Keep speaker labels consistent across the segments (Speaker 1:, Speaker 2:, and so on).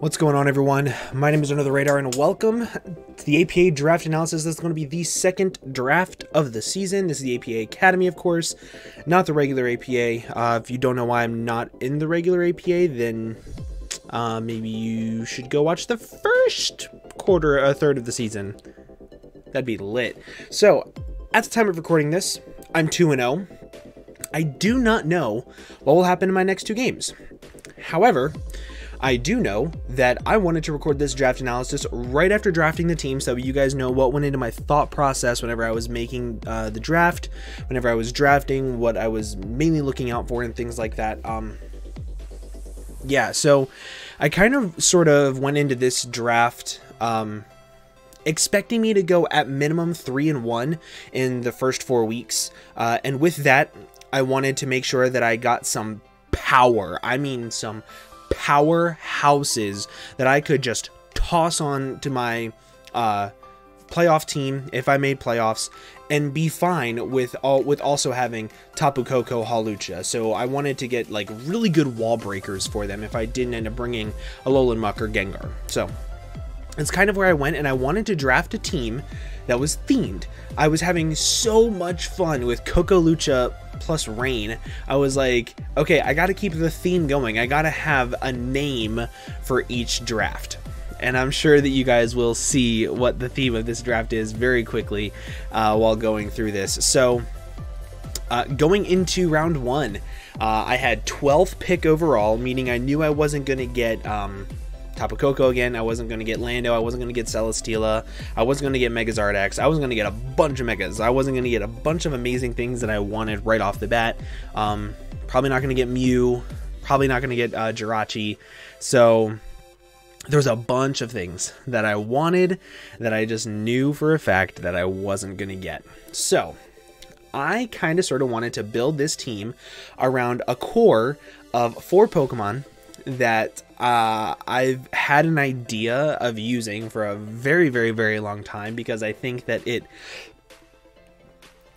Speaker 1: What's going on, everyone? My name is Under the Radar, and welcome to the APA draft analysis. This is going to be the second draft of the season. This is the APA Academy, of course, not the regular APA. If you don't know why I'm not in the regular APA, then maybe you should go watch the first third of the season. That'd be lit. So, at the time of recording this, I'm 2-0. I do not know what will happen in my next two games. However, I do know that I wanted to record this draft analysis right after drafting the team, so you guys know what went into my thought process whenever I was making the draft, whenever I was drafting, what I was mainly looking out for, and things like that. Yeah, so I kind of sort of went into this draft expecting me to go at minimum 3-1 in the first 4 weeks, and with that, I wanted to make sure that I got some power. I mean, some powerhouses that I could just toss on to my playoff team if I made playoffs and be fine with also having Tapu Koko Hawlucha. So I wanted to get like really good wall breakers for them if I didn't end up bringing a Alolan Muck or Gengar. So it's kind of where I went, and I wanted to draft a team that was themed. I was having so much fun with Kokolucha plus Rain. I was like, okay, I gotta keep the theme going. I gotta have a name for each draft. And I'm sure that you guys will see what the theme of this draft is very quickly while going through this. So, going into round one, I had 12th pick overall, meaning I knew I wasn't gonna get Tapu Koko again. I wasn't going to get Lando. I wasn't going to get Celesteela. I wasn't going to get Megazard X. I wasn't going to get a bunch of Megas. I wasn't going to get a bunch of amazing things that I wanted right off the bat. Probably not going to get Mew. Probably not going to get Jirachi. So there's a bunch of things that I wanted that I just knew for a fact that I wasn't going to get. So I kind of sort of wanted to build this team around a core of 4 Pokemon that I've had an idea of using for a very, very, very long time, because I think that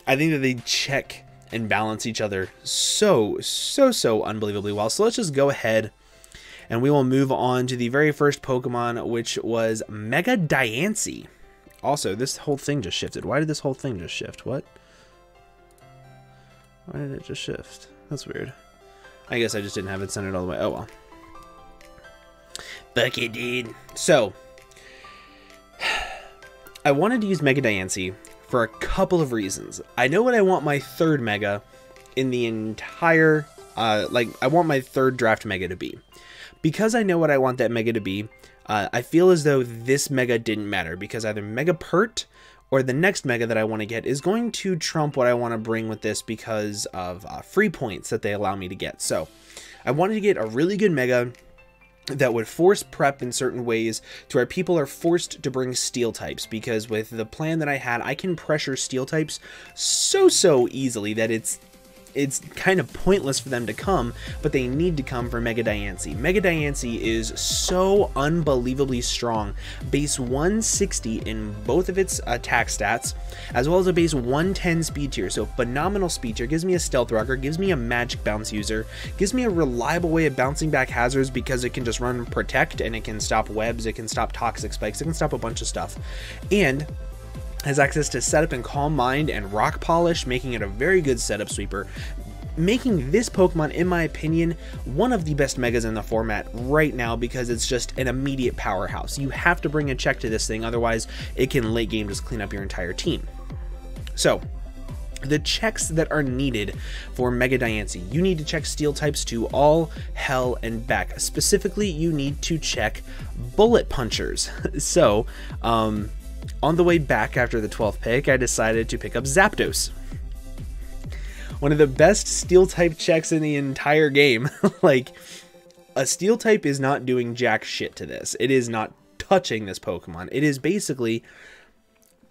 Speaker 1: they check and balance each other so unbelievably well. So let's just go ahead and we will move on to the very first Pokemon, which was Mega Diancie. Also, this whole thing just shifted. Why did this whole thing just shift? What? Why did it just shift? That's weird. I guess I just didn't have it centered all the way. Oh well. Bucket, dude. So, I wanted to use Mega Diancie for a couple of reasons. I know what I want my third Mega in the entire, I want my third draft Mega to be. Because I know what I want that Mega to be, I feel as though this Mega didn't matter, because either Mega Pert or the next Mega that I want to get is going to trump what I want to bring with this because of free points that they allow me to get. So, I wanted to get a really good Mega that would force prep in certain ways to where people are forced to bring steel types, because with the plan that I had, I can pressure steel types so easily that it's kind of pointless for them to come, but they need to come for Mega Diancie. Mega Diancie is so unbelievably strong. Base 160 in both of its attack stats, as well as a base 110 speed tier. So phenomenal speed tier, gives me a Stealth Rocker, gives me a Magic Bounce user, gives me a reliable way of bouncing back hazards because it can just run Protect, and it can stop webs, it can stop Toxic Spikes, it can stop a bunch of stuff. And has access to Setup and Calm Mind and Rock Polish, making it a very good setup sweeper, making this Pokemon, in my opinion, one of the best Megas in the format right now, because it's just an immediate powerhouse. You have to bring a check to this thing, otherwise it can late game just clean up your entire team. So, the checks that are needed for Mega Diancie: you need to check steel types to all hell and back. Specifically, you need to check bullet punchers. So, on the way back after the 12th pick, I decided to pick up Zapdos. One of the best steel type checks in the entire game. Like, a steel type is not doing jack shit to this. It is not touching this Pokemon. It is basically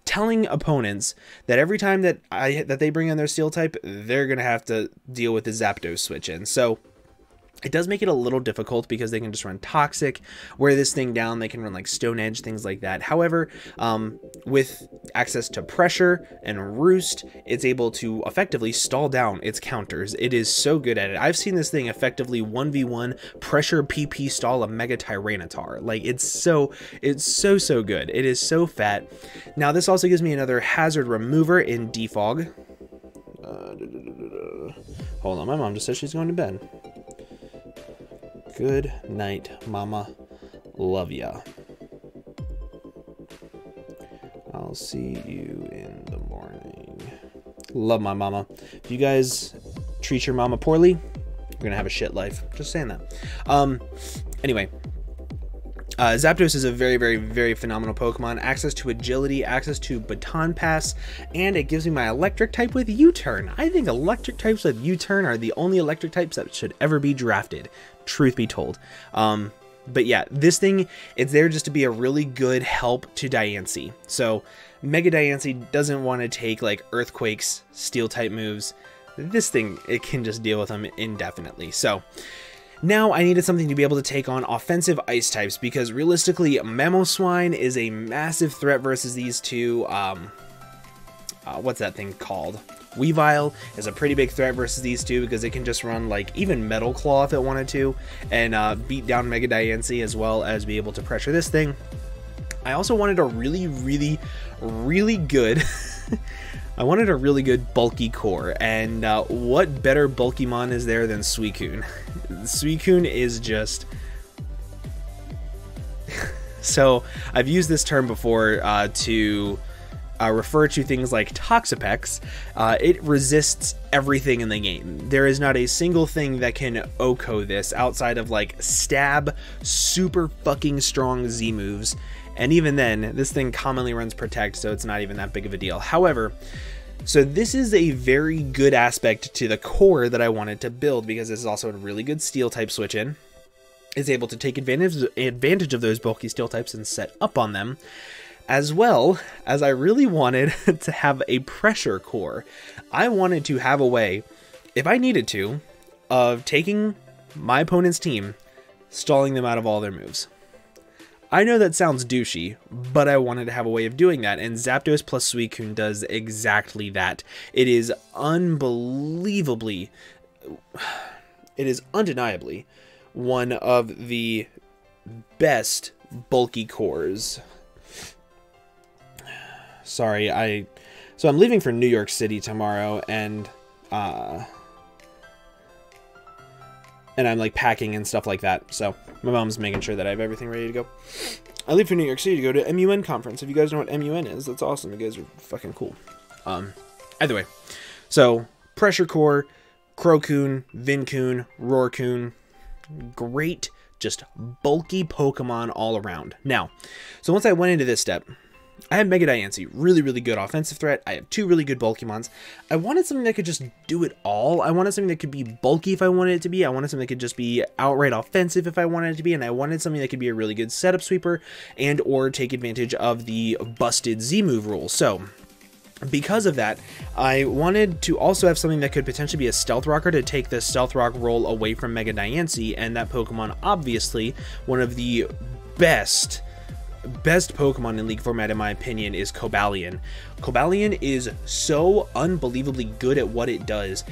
Speaker 1: telling opponents that every time that they bring in their steel type, they're going to have to deal with the Zapdos switch in. So, It does make it a little difficult because they can just run Toxic, wear this thing down, they can run like Stone Edge, things like that. However, with access to Pressure and Roost, it's able to effectively stall down its counters. It is so good at it. I've seen this thing effectively 1v1 Pressure PP stall a Mega Tyranitar. Like, it's so good. It is so fat. Now, this also gives me another Hazard Remover in Defog. Hold on, my mom just said she's going to bed. Good night, mama. Love ya. I'll see you in the morning. Love my mama. If you guys treat your mama poorly, you're gonna have a shit life. Just saying that. Anyway. Zapdos is a very phenomenal Pokemon. Access to Agility, access to Baton Pass, and it gives me my Electric type with U-Turn. I think Electric types with U-Turn are the only Electric types that should ever be drafted, truth be told. But yeah, this thing, it's there just to be a really good help to Diancie. So Mega Diancie doesn't want to take like Earthquakes, Steel type moves. This thing, it can just deal with them indefinitely. So now I needed something to be able to take on offensive ice types, because realistically, Mamoswine is a massive threat versus these two. What's that thing called? Weavile is a pretty big threat versus these two, because it can just run like even Metal Claw if it wanted to, and beat down Mega Diancie, as well as be able to pressure this thing. I also wanted a really good I wanted a really good bulky core, and what better Bulkymon is there than Suicune? Suicune is just... So, I've used this term before to refer to things like Toxapex. It resists everything in the game. There is not a single thing that can OHKO this outside of like stab, super fucking strong Z moves. And even then, this thing commonly runs Protect, so it's not even that big of a deal. However, so this is a very good aspect to the core that I wanted to build, because this is also a really good Steel type switch in. It's able to take advantage of those bulky Steel types and set up on them, as well as I really wanted to have a pressure core. I wanted to have a way, if I needed to, of taking my opponent's team, stalling them out of all their moves. I know that sounds douchey, but I wanted to have a way of doing that, and Zapdos plus Suicune does exactly that. It is unbelievably, it is undeniably one of the best bulky cores. Sorry, so I'm leaving for New York City tomorrow, and I'm like packing and stuff like that, so my mom's making sure that I have everything ready to go. I leave for New York City to go to MUN conference. If you guys know what MUN is, that's awesome. You guys are fucking cool. Either way, so Pressure Core, Crocoon, Vincoon, Roarcoon, great, just bulky Pokemon all around. Now, so once I went into this step, I have Mega Diancie, really good offensive threat. I have two really good Bulkymons. I wanted something that could just do it all. I wanted something that could be bulky if I wanted it to be. I wanted something that could just be outright offensive if I wanted it to be. And I wanted something that could be a really good setup sweeper and or take advantage of the busted Z-move rule. So because of that, I wanted to also have something that could potentially be a Stealth Rocker to take the Stealth Rock role away from Mega Diancie. And that Pokemon, obviously, one of the best Pokemon in League format, in my opinion, is Cobalion. Cobalion is so unbelievably good at what it does.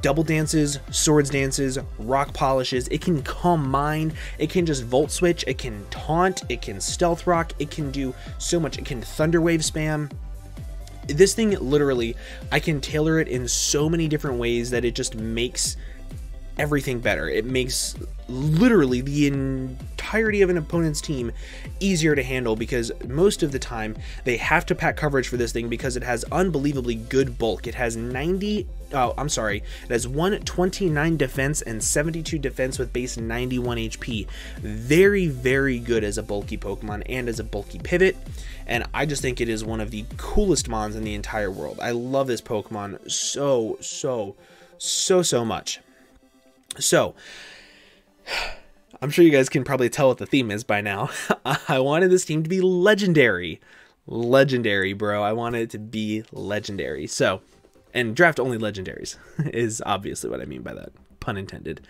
Speaker 1: Double dances, swords dances, rock polishes. It can calm mind. It can just volt switch. It can taunt. It can stealth rock. It can do so much. It can thunder wave spam. This thing, literally, I can tailor it in so many different ways that it just makes everything better. It makes literally the entirety of an opponent's team easier to handle, because most of the time they have to pack coverage for this thing because it has unbelievably good bulk. It has 129 defense and 72 defense with base 91 HP. Very good as a bulky Pokemon and as a bulky pivot, and I just think it is one of the coolest mons in the entire world. I love this Pokemon so much. So, I'm sure you guys can probably tell what the theme is by now. I wanted this team to be legendary. Legendary, bro. I wanted it to be legendary. So, and draft only legendaries is obviously what I mean by that. pun intended.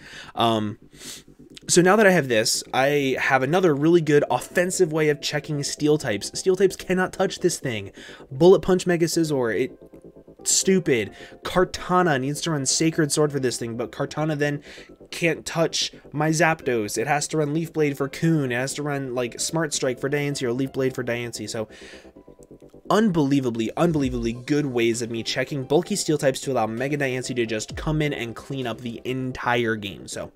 Speaker 1: So now that I have this, I have another really good offensive way of checking steel types. Steel types cannot touch this thing. Bullet Punch Mega Scizor, stupid. Kartana needs to run Sacred Sword for this thing, but Kartana then can't touch my Zapdos. It has to run Leaf Blade for Coon. It has to run like Smart Strike for Diancie or Leaf Blade for Diancie. So unbelievably good ways of me checking bulky steel types to allow Mega Diancie to just come in and clean up the entire game. So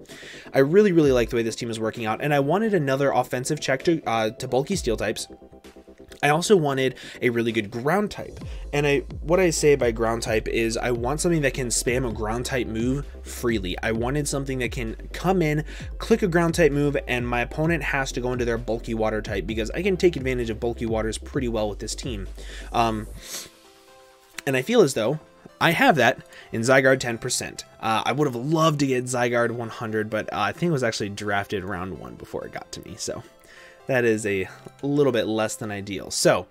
Speaker 1: I really like the way this team is working out, and I wanted another offensive check to bulky steel types. I also wanted a really good ground type, and what I say by ground type is I want something that can spam a ground type move freely. I wanted something that can come in, click a ground type move, and my opponent has to go into their bulky water type, because I can take advantage of bulky waters pretty well with this team. And I feel as though I have that in Zygarde 10%. I would have loved to get Zygarde 100, but I think it was actually drafted round 1 before it got to me, so that is a little bit less than ideal. So,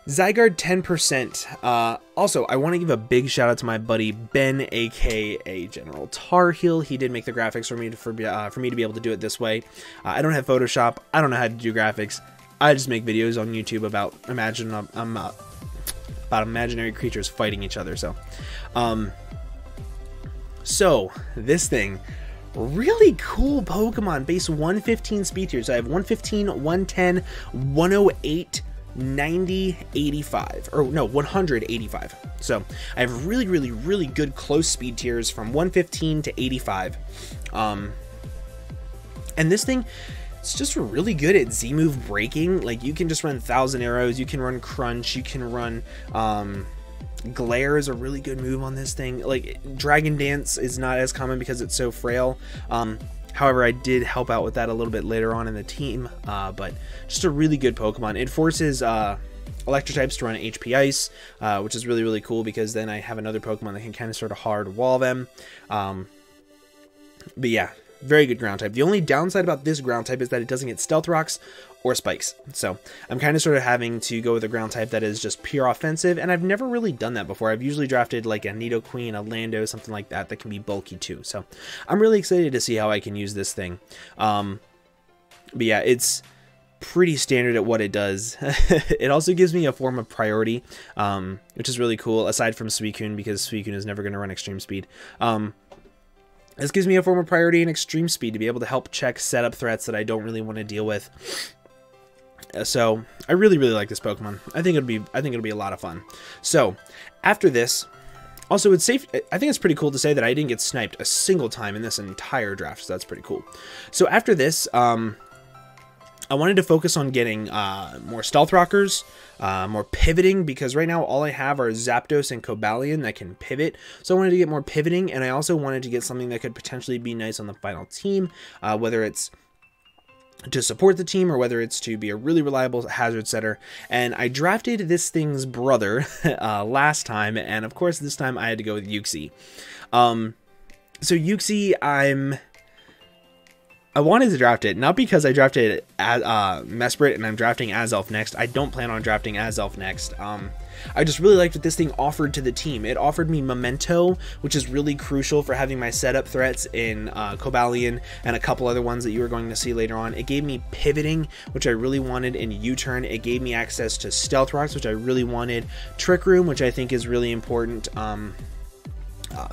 Speaker 1: Zygarde 10%. Also, I want to give a big shout out to my buddy Ben, aka General Tar Heel. He did make the graphics for me to be able to do it this way. I don't have Photoshop. I don't know how to do graphics. I just make videos on YouTube about imaginary creatures fighting each other. So this thing. Really cool Pokemon, base 115 speed tiers. I have 115, 110, 108, 90, 85, or no, 185. So I have really good close speed tiers from 115 to 85. And this thing, it's just really good at Z-move breaking. Like, you can just run 1,000 arrows, you can run Crunch, you can run Glare is a really good move on this thing. Like, Dragon Dance is not as common because it's so frail. However, I did help out with that a little bit later on in the team, but just a really good Pokemon. It forces Electric types to run HP Ice, which is really cool, because then I have another Pokemon that can kind of sort of hard wall them. But yeah, very good ground type. The only downside about this ground type is that it doesn't get Stealth Rocks or Spikes. So I'm kind of sort of having to go with a ground type that is just pure offensive, and I've never really done that before. I've usually drafted like a Nidoqueen, a Lando, something like that can be bulky too. So I'm really excited to see how I can use this thing. But yeah, it's pretty standard at what it does. It also gives me a form of priority, which is really cool, aside from Suicune, because Suicune is never going to run extreme speed. This gives me a form of priority and extreme speed to be able to help check setup threats that I don't really want to deal with. So I really like this Pokemon. I think it'll be a lot of fun. So after this, also it's safe. I think it's pretty cool to say that I didn't get sniped a single time in this entire draft. So that's pretty cool. So after this, I wanted to focus on getting more Stealth Rockers, more pivoting, because right now all I have are Zapdos and Cobalion that can pivot. So I wanted to get more pivoting, and I also wanted to get something that could potentially be nice on the final team, whether it's to support the team or whether it's to be a really reliable hazard setter. And I drafted this thing's brother last time, and of course this time I had to go with Uxie. So Uxie, I wanted to draft it, not because I drafted Mesprit and I'm drafting Azelf next. I don't plan on drafting Azelf next. I just really liked what this thing offered to the team. It offered me Memento, which is really crucial for having my setup threats in Cobalion and a couple other ones that you are going to see later on. It gave me Pivoting, which I really wanted in U-Turn. It gave me access to Stealth Rocks, which I really wanted. Trick Room, which I think is really important.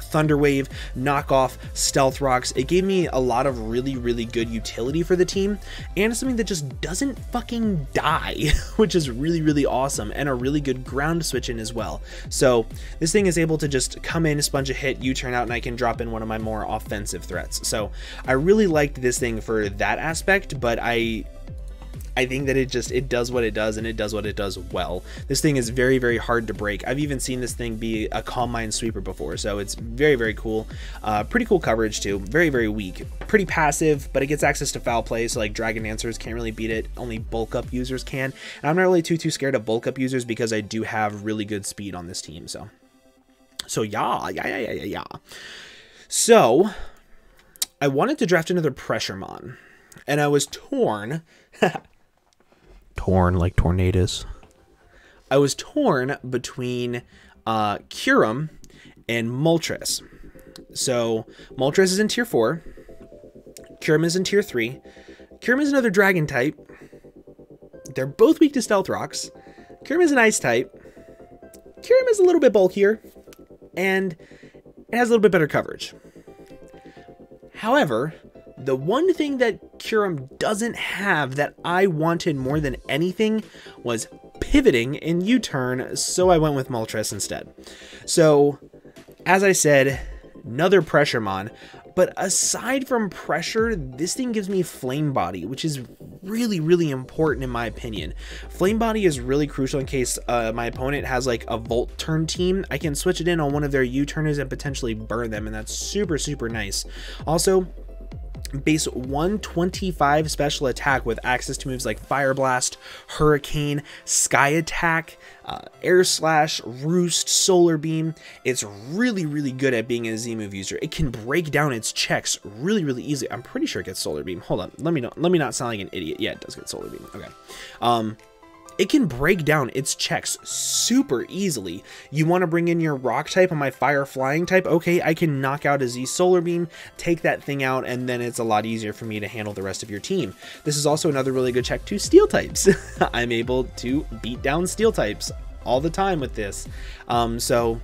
Speaker 1: Thunder Wave, Knockoff, Stealth Rocks. It gave me a lot of really good utility for the team, and something that just doesn't fucking die, which is really awesome, and a really good ground switch in as well. So this thing is able to just come in, sponge a hit, U-turn out, and I can drop in one of my more offensive threats. So I really liked this thing for that aspect, but I think that it does what it does, and it does what it does well. This thing is very hard to break. I've even seen this thing be a Calm Mind sweeper before, so it's very cool. Pretty cool coverage too. Very weak. Pretty passive, but it gets access to foul play, so like Dragon Dancers can't really beat it. Only bulk up users can. And I'm not really too scared of bulk up users because I do have really good speed on this team. So yeah. So I wanted to draft another Pressuremon, and I was torn. Torn like tornadoes. I was torn between Kyurem and Mulches. So Moltres is in tier 4. Kyurem is in tier 3. Kyurem is another dragon type. They're both weak to stealth rocks. Kyurem is an ice type. Kyurem is a little bit bulkier, and it has a little bit better coverage. However, the one thing that Kyurem doesn't have that I wanted more than anything was pivoting in U-turn, so I went with Moltres instead. So, as I said, another pressure mon, but aside from pressure, this thing gives me flame body, which is really, really important in my opinion. Flame body is really crucial in case my opponent has like a volt turn team. I can switch it in on one of their U-turners and potentially burn them, and that's super, super nice. Also, base 125 special attack with access to moves like Fire Blast, Hurricane, Sky Attack, Air Slash, Roost, Solar Beam. It's really, really good at being a Z-move user. It can break down its checks really, really easily. I'm pretty sure it gets Solar Beam. Hold on, let me not sound like an idiot. Yeah, it does get Solar Beam. Okay. It can break down its checks super easily. You want to bring in your rock type on my fire flying type? Okay, I can knock out a Z Solar Beam, take that thing out, and then it's a lot easier for me to handle the rest of your team. This is also another really good check to steel types. I'm able to beat down steel types all the time with this. So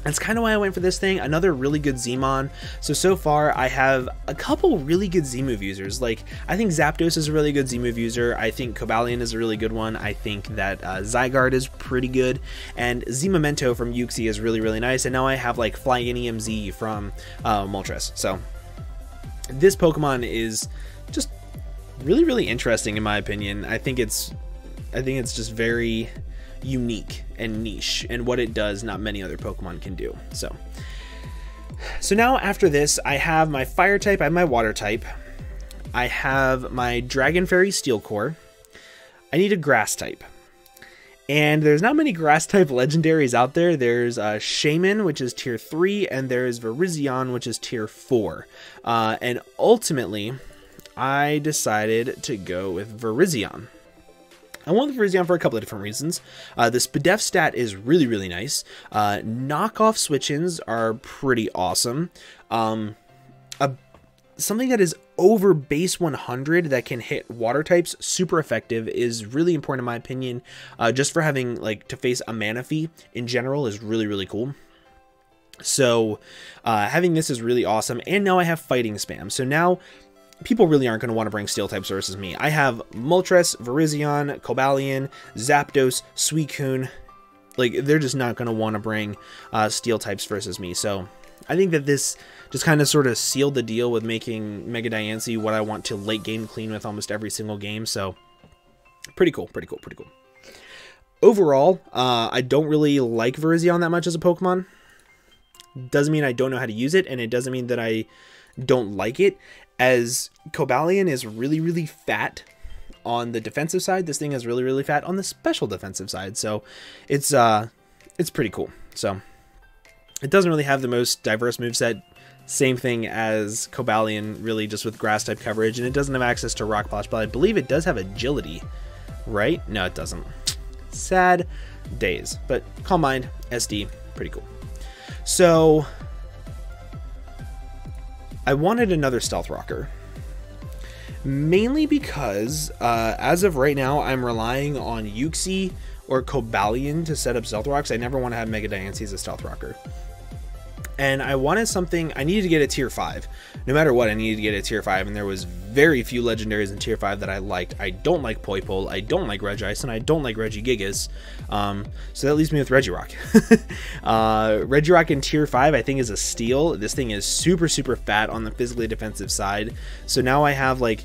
Speaker 1: that's kind of why I went for this thing. Another really good Z-mon. So far I have a couple really good Z-move users. Like, I think Zapdos is a really good Z-move user. I think Cobalion is a really good one. I think that Zygarde is pretty good. And Z-Memento from Uxie is really, really nice. And now I have like Flying EMZ from Mulches. So this Pokemon is just really, really interesting in my opinion. I think it's just very unique and niche, and what it does not many other Pokemon can do. So now after this, I have my fire type, I have my water type, I have my Dragon Fairy Steel Core, I need a grass type, and there's not many grass type legendaries out there. There's Shaman, which is tier 3, and there's Virizion, which is tier 4, and ultimately I decided to go with Virizion. I want the Virizion for a couple of different reasons. The Spadef stat is really, really nice. Knockoff switch-ins are pretty awesome. Something that is over base 100 that can hit water types, super effective, is really important in my opinion. Just for having, like, to face a Manaphy in general is really, really cool. So having this is really awesome. And now I have fighting spam. So now people really aren't going to want to bring steel types versus me. I have Moltres, Virizion, Cobalion, Zapdos, Suicune. Like, they're just not going to want to bring steel types versus me. So I think that this just kind of sort of sealed the deal with making Mega Diancie what I want to late game clean with almost every single game. So pretty cool, pretty cool, pretty cool. Overall, I don't really like Virizion that much as a Pokemon. Doesn't mean I don't know how to use it, and it doesn't mean that I don't like it. As Cobalion is really, really fat on the defensive side, this thing is really, really fat on the special defensive side. So it's pretty cool. So it doesn't really have the most diverse moveset. Same thing as Cobalion, really just with grass type coverage, and it doesn't have access to Rock Splash, but I believe it does have agility, right? No, it doesn't. Sad days, but Calm Mind, SD, pretty cool. So I wanted another Stealth Rocker, mainly because as of right now, I'm relying on Uxie or Cobalion to set up Stealth Rocks. I never want to have Mega Diancie as a Stealth Rocker. And I wanted something, I needed to get a tier 5. No matter what, I needed to get a tier 5, and there was very few legendaries in tier 5 that I liked. I don't like Poipole, I don't like Regice, and I don't like Regigigas. So that leaves me with Regirock. Regirock in tier 5 I think is a steal. This thing is super, super fat on the physically defensive side. So now I have like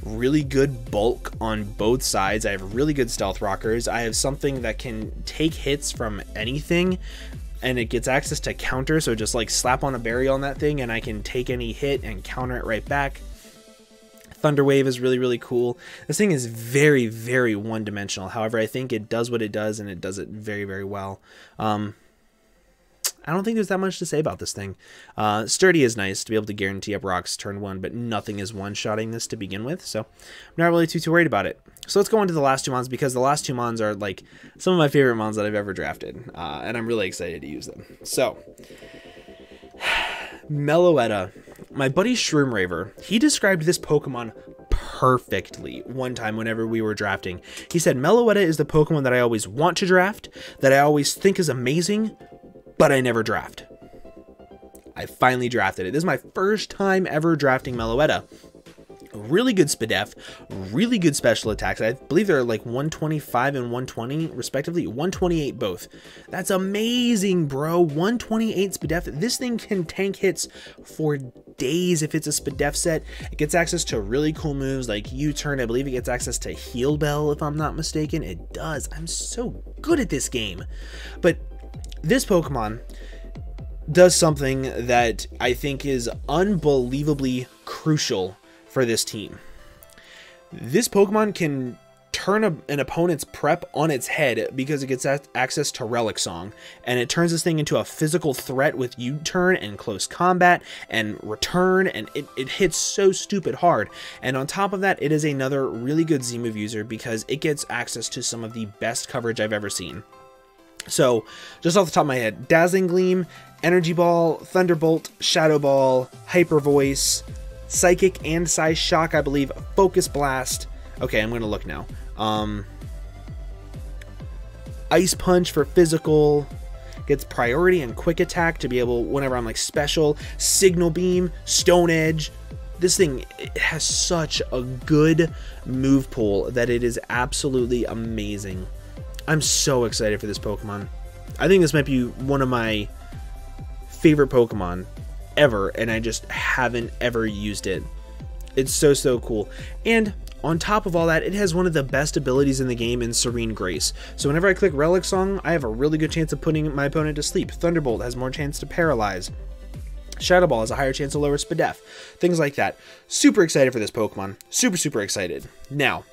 Speaker 1: really good bulk on both sides. I have really good stealth rockers. I have something that can take hits from anything, and it gets access to counter, so just like slap on a berry on that thing and I can take any hit and counter it right back. Thunder Wave is really, really cool. This thing is very, very one-dimensional. However, I think it does what it does, and it does it very, very well. I don't think there's that much to say about this thing. Sturdy is nice to be able to guarantee up rocks turn 1, but nothing is one-shotting this to begin with, so I'm not really too worried about it. So let's go into the last two mons, because the last two mons are like some of my favorite mons that I've ever drafted, and I'm really excited to use them. So Meloetta. My buddy Shroomraver, he described this Pokemon perfectly one time whenever we were drafting. He said, Meloetta is the Pokemon that I always want to draft, that I always think is amazing, but I never draft. I finally drafted it. This is my first time ever drafting Meloetta. Really good SPDEF, really good special attacks. I believe they're like 125 and 120 respectively, 128 both. That's amazing, bro. 128 SPDEF. This thing can tank hits for days if it's a SPDEF set. It gets access to really cool moves like U-turn. I believe it gets access to Heal Bell if I'm not mistaken. It does. I'm so good at this game. But this Pokemon does something that I think is unbelievably crucial for this team. This Pokemon can turn an opponent's prep on its head because it gets access to Relic Song, and it turns this thing into a physical threat with U-turn and close combat and return, and it hits so stupid hard. And on top of that, it is another really good Z-move user because it gets access to some of the best coverage I've ever seen. So, just off the top of my head, Dazzling Gleam, Energy Ball, Thunderbolt, Shadow Ball, Hyper Voice, Psychic and Size Shock, I believe, Focus Blast. Okay, I'm going to look now. Ice Punch for physical. Gets priority and quick attack to be able, whenever I'm like special. Signal Beam, Stone Edge. This thing, it has such a good move pool that it is absolutely amazing. I'm so excited for this Pokemon. I think this might be one of my favorite Pokemon ever, and I just haven't ever used it. It's so cool. And on top of all that, it has one of the best abilities in the game in Serene Grace. So whenever I click Relic Song, I have a really good chance of putting my opponent to sleep. Thunderbolt has more chance to paralyze. Shadow Ball has a higher chance to lower SPDEF. Things like that. Super excited for this Pokemon. Super excited. Now,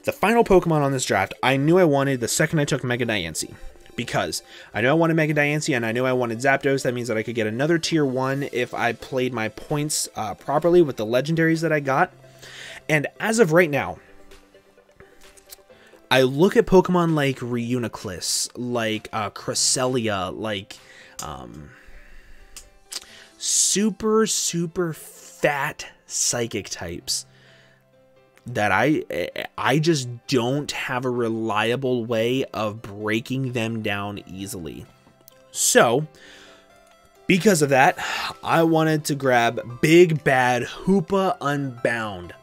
Speaker 1: the final Pokemon on this draft, I knew I wanted the second I took Mega Diancie. Because I know I wanted Mega Diancie and I know I wanted Zapdos. That means that I could get another tier 1 if I played my points properly with the legendaries that I got. And as of right now, I look at Pokemon like Reuniclus, like Cresselia, like super fat psychic types that I just don't have a reliable way of breaking them down easily. So, because of that, I wanted to grab Big Bad Hoopa Unbound.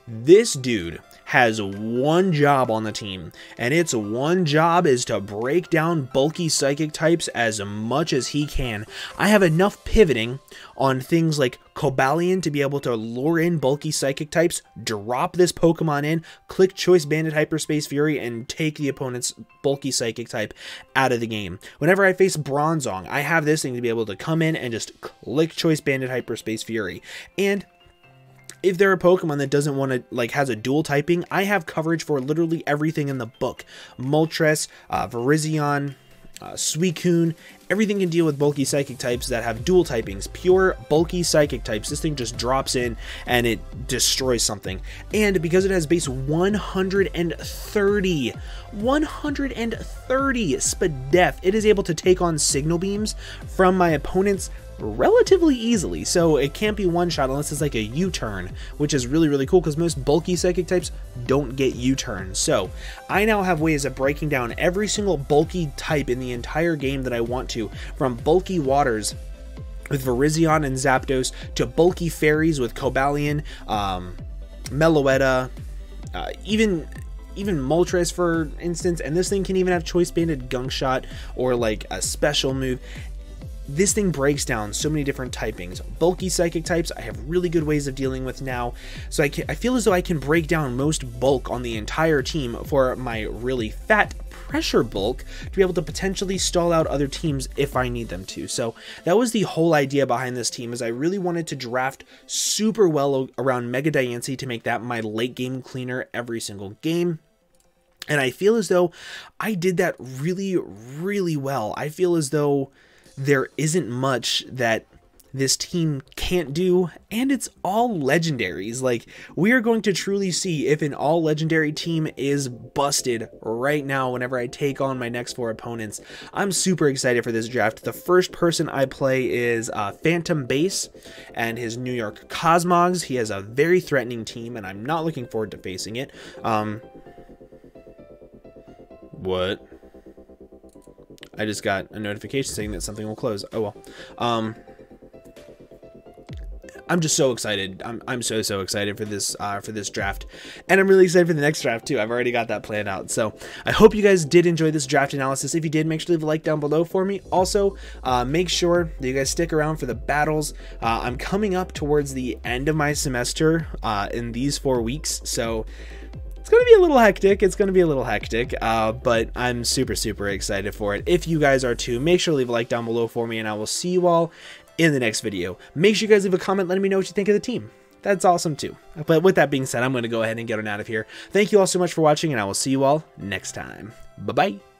Speaker 1: This dude has one job on the team, and its one job is to break down bulky psychic types as much as he can. I have enough pivoting on things like Cobalion to be able to lure in bulky psychic types, drop this Pokemon in, click Choice Banded Hyperspace Fury, and take the opponent's bulky psychic type out of the game. Whenever I face Bronzong, I have this thing to be able to come in and just click Choice Banded Hyperspace Fury. And if they're a Pokemon that doesn't want to, like, has a dual typing, I have coverage for literally everything in the book. Mulches, Virizion, Suicune, everything can deal with bulky psychic types that have dual typings. Pure bulky psychic types. This thing just drops in and it destroys something. And because it has base 130 SPDEF, it is able to take on Signal Beams from my opponent's relatively easily. So it can't be one shot unless it's like a U-turn, which is really cool because most bulky psychic types don't get U-turns. So I now have ways of breaking down every single bulky type in the entire game that I want to, from bulky waters with Virizion and Zapdos to bulky fairies with Cobalion, Meloetta, even Mulches, for instance. And this thing can even have Choice Banded Gunk Shot or like a special move. This thing breaks down so many different typings. Bulky psychic types, I have really good ways of dealing with now. So I feel as though I can break down most bulk on the entire team for my really fat pressure bulk to be able to potentially stall out other teams if I need them to. So that was the whole idea behind this team, is I really wanted to draft super well around Mega Diancie to make that my late game cleaner every single game. And I feel as though I did that really well. I feel as though there isn't much that this team can't do, and it's all legendaries. Like, we are going to truly see if an all legendary team is busted right now whenever I take on my next 4 opponents. I'm super excited for this draft. The first person I play is Phantom Base and his New York Cosmogs. He has a very threatening team, and I'm not looking forward to facing it. What? I just got a notification saying that something will close. Oh well. I'm just so excited. I'm so excited for this draft, and I'm really excited for the next draft too. I've already got that planned out. So I hope you guys did enjoy this draft analysis. If you did, make sure to leave a like down below for me. Also, make sure that you guys stick around for the battles. I'm coming up towards the end of my semester in these 4 weeks, so it's going to be a little hectic. But I'm super excited for it. If you guys are too, make sure to leave a like down below for me, and I will see you all in the next video. Make sure you guys leave a comment letting me know what you think of the team. That's awesome too. But with that being said, I'm going to go ahead and get on out of here. Thank you all so much for watching, and I will see you all next time. Bye-bye.